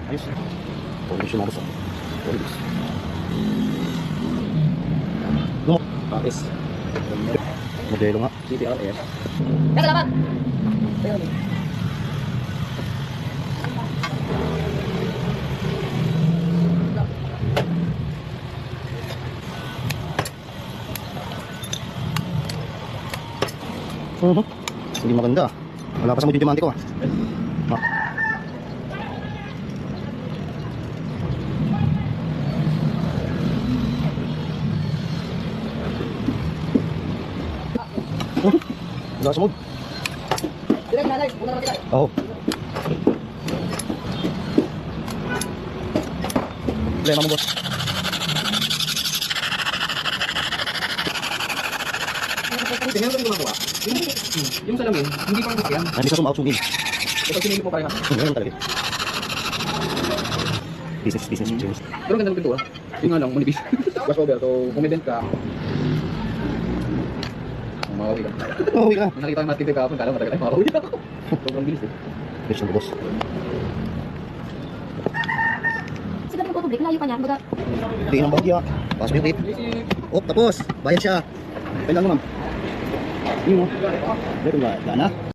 Ayos. Professionals. Ayos. No. Pakis. Modelo nga. CTRS. Salamat! Hindi maganda. Wala pa sa mood yung diamante ko ah. Wala sa mood. Direk nanay, muna naman kita. Oo. Problema mo boss. Tingnan ko yung gumagawa. Yung salamin, hindi pang gusto yan. Hindi ka sumaut zoom in. Kapag sinili mo pareha. Ganyan talaga. Business change. Pero ang ganda ng pintura. Yung nga lang, manipis. Wash over. So, kumident ka. Makawi ka. Oh, wala. Nung nakita ko yung matikip kahapon, kala matagal ay makawi ako. Sobrang bilis eh. Bilis ng boss. Sige natin po, break. Layo pa niya. Baga, Tingin ang bahagya. Pasok yung rate. Oh, tapos. Bayad siya. Kailan mo ma'am? Yun mo. Dito ba? Daan na?